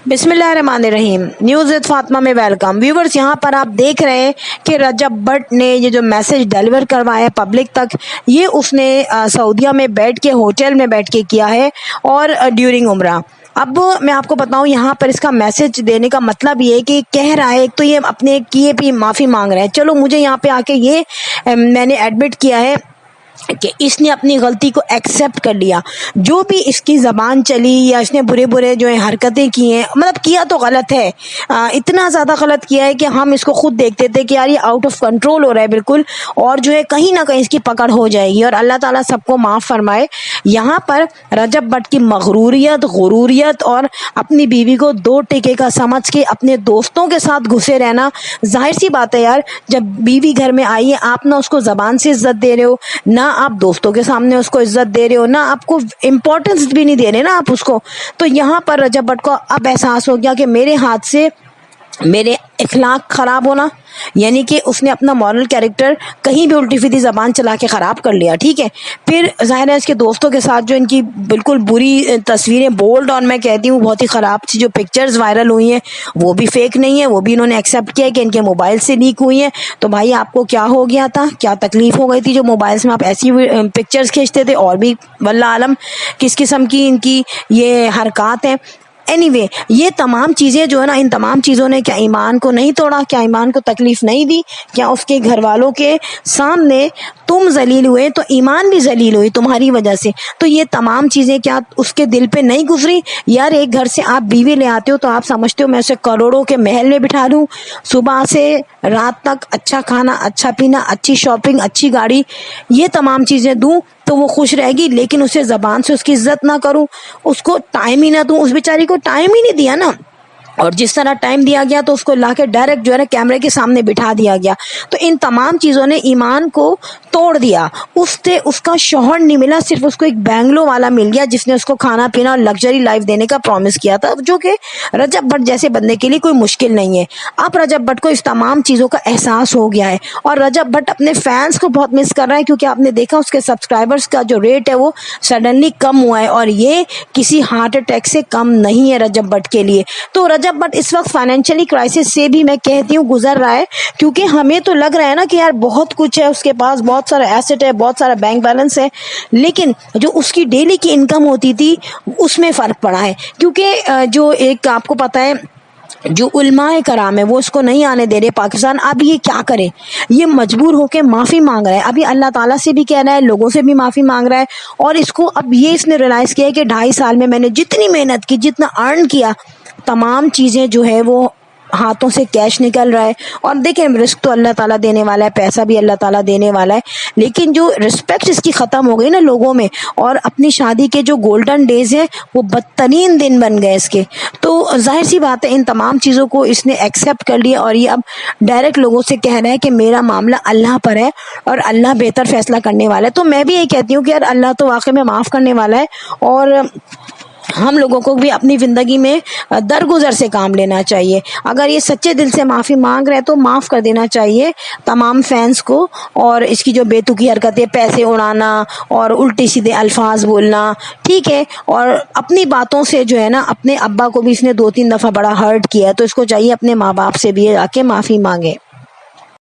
بسم اللہ الرحمن الرحیم، نیوز وتھ فاطمہ میں ویلکم ویورز۔ یہاں پر آپ دیکھ رہے ہیں کہ رجب بٹ نے یہ جو میسج ڈیلیور کروایا پبلک تک، یہ اس نے سعودیہ میں بیٹھ کے ہوٹل میں بیٹھ کے کیا ہے اور ڈیورنگ عمرہ۔ اب میں آپ کو بتاؤں یہاں پر اس کا میسج دینے کا مطلب یہ ہے کہ کہہ رہا ہے، ایک تو یہ اپنے کیے بھی معافی مانگ رہا ہے، چلو مجھے یہاں پہ آ کے یہ میں نے ایڈمٹ کیا ہے کہ اس نے اپنی غلطی کو ایکسیپٹ کر لیا، جو بھی اس کی زبان چلی یا اس نے برے جو حرکتیں کی ہیں، مطلب کیا تو غلط ہے، اتنا زیادہ غلط کیا ہے کہ ہم اس کو خود دیکھتے تھے کہ یار یہ آؤٹ آف کنٹرول ہو رہا ہے بالکل، اور جو ہے کہیں نہ کہیں اس کی پکڑ ہو جائے گی، اور اللہ تعالیٰ سب کو معاف فرمائے۔ یہاں پر رجب بٹ کی غروریت اور اپنی بیوی کو دو ٹکے کا سمجھ کے اپنے دوستوں کے ساتھ گھسے رہنا، ظاہر سی بات ہے یار، جب بیوی گھر میں آئی ہے آپ نہ اس کو زبان سے عزت دے رہے ہو، نہ آپ دوستوں کے سامنے اس کو عزت دے رہے ہو، نہ آپ کو امپورٹنس بھی نہیں دے رہے نا آپ اس کو، تو یہاں پر رجب بٹ کو اب احساس ہو گیا کہ میرے ہاتھ سے میرے اخلاق خراب ہونا، یعنی کہ اس نے اپنا مورل کیریکٹر کہیں بھی الٹی سیدھی زبان چلا کے خراب کر لیا، ٹھیک ہے۔ پھر ظاہر ہے اس کے دوستوں کے ساتھ جو ان کی بالکل بری تصویریں بولڈ اور میں کہتی ہوں بہت ہی خراب سی جو پکچرز وائرل ہوئی ہیں وہ بھی فیک نہیں ہے، وہ بھی انہوں نے ایکسیپٹ کیا کہ ان کے موبائل سے لیک ہوئی ہیں۔ تو بھائی آپ کو کیا ہو گیا تھا، کیا تکلیف ہو گئی تھی جو موبائلس میں آپ ایسی پکچرز کھینچتے تھے، اور بھی واللہ عالم کس قسم کی ان کی یہ حرکات ہیں۔ اینی وے یہ تمام چیزیں جو ہے نا، ان تمام چیزوں نے کیا ایمان کو نہیں توڑا، کیا ایمان کو تکلیف نہیں دی، کیا اس کے گھر والوں کے سامنے تم ذلیل ہوئے تو ایمان بھی ذلیل ہوئی تمہاری وجہ سے، تو یہ تمام چیزیں کیا اس کے دل پہ نہیں گزری؟ یار ایک گھر سے آپ بیوی لے آتے ہو تو آپ سمجھتے ہو میں اسے کروڑوں کے محل میں بٹھا دوں، صبح سے رات تک اچھا کھانا، اچھا پینا، اچھی شاپنگ، اچھی گاڑی، یہ تمام چیزیں دوں تو وہ خوش رہے گی، لیکن اسے زبان سے اس کی عزت نہ کروں، اس کو ٹائم ہی نہ دوں، اس بیچاری کو ٹائم ہی نہیں دیا نا، اور جس طرح ٹائم دیا گیا تو اس کو لا کے ڈائریکٹ جو ہے نا کیمرے کے سامنے بٹھا دیا گیا، تو ان تمام چیزوں نے ایمان کو توڑ دیا۔ اس کا شوہر نہیں ملا، صرف اس کو ایک بینگلو والا مل گیا جس نے اس کو کھانا پینا اور لگژری لائف دینے کا پرومس کیا تھا، جو کہ رجب بٹ جیسے بندے کے لیے کوئی مشکل نہیں ہے۔ اب رجب بٹ کو اس تمام چیزوں کا احساس ہو گیا ہے، اور رجب بٹ اپنے فینس کو بہت مس کر رہا ہے، کیونکہ آپ نے دیکھا اس کے سبسکرائبرز کا جو ریٹ ہے وہ سڈنلی کم ہوا ہے، اور یہ کسی ہارٹ اٹیک سے کم نہیں ہے رجب بٹ کے لیے۔ تو رجب بٹ اس وقت فائنینشلی کرائسس سے بھی میں کہتی ہوں گزر رہا ہے، کیونکہ ہمیں تو لگ رہا ہے نا کہ یار بہت کچھ ہے اس کے پاس، بہت سارا ایسٹ ہے، بہت سارا بینک بیلنس ہے، لیکن جو اس کی ڈیلی کی انکم ہوتی تھی اس میں فرق پڑا ہے، کیونکہ جو ایک آپ کو پتہ ہے جو علماء کرام ہے وہ اس کو نہیں آنے دے رہے پاکستان۔ اب یہ کیا کرے، یہ مجبور ہو کے معافی مانگ رہا ہے، ابھی اللہ تعالیٰ سے بھی کہہ رہا ہے، لوگوں سے بھی معافی مانگ رہا ہے، اور اس کو اب یہ اس نے ریلائز کیا ہے کہ 2.5 سال میں نے جتنی محنت کی، جتنا ارن کیا، تمام چیزیں جو ہے وہ ہاتھوں سے کیش نکل رہا ہے۔ اور دیکھیں رزق تو اللہ تعالیٰ دینے والا ہے، پیسہ بھی اللہ تعالیٰ دینے والا ہے، لیکن جو رسپیکٹ اس کی ختم ہو گئی نا لوگوں میں، اور اپنی شادی کے جو گولڈن ڈیز ہیں وہ بدترین دن بن گئے اس کے، تو ظاہر سی بات ہے ان تمام چیزوں کو اس نے ایکسیپٹ کر لیا، اور یہ اب ڈائریکٹ لوگوں سے کہہ رہا ہے کہ میرا معاملہ اللہ پر ہے اور اللہ بہتر فیصلہ کرنے والا ہے۔ تو میں بھی یہی کہتی ہوں کہ یار اللہ تو واقعی میں معاف کرنے والا ہے، اور ہم لوگوں کو بھی اپنی زندگی میں درگزر سے کام لینا چاہیے۔ اگر یہ سچے دل سے معافی مانگ رہے تو معاف کر دینا چاہیے تمام فینس کو، اور اس کی جو بے تکی حرکتیں، پیسے اڑانا اور الٹی سیدھے الفاظ بولنا، ٹھیک ہے، اور اپنی باتوں سے جو ہے نا اپنے ابا کو بھی اس نے 2-3 دفعہ بڑا ہرٹ کیا ہے، تو اس کو چاہیے اپنے ماں باپ سے بھی آ کے معافی مانگے۔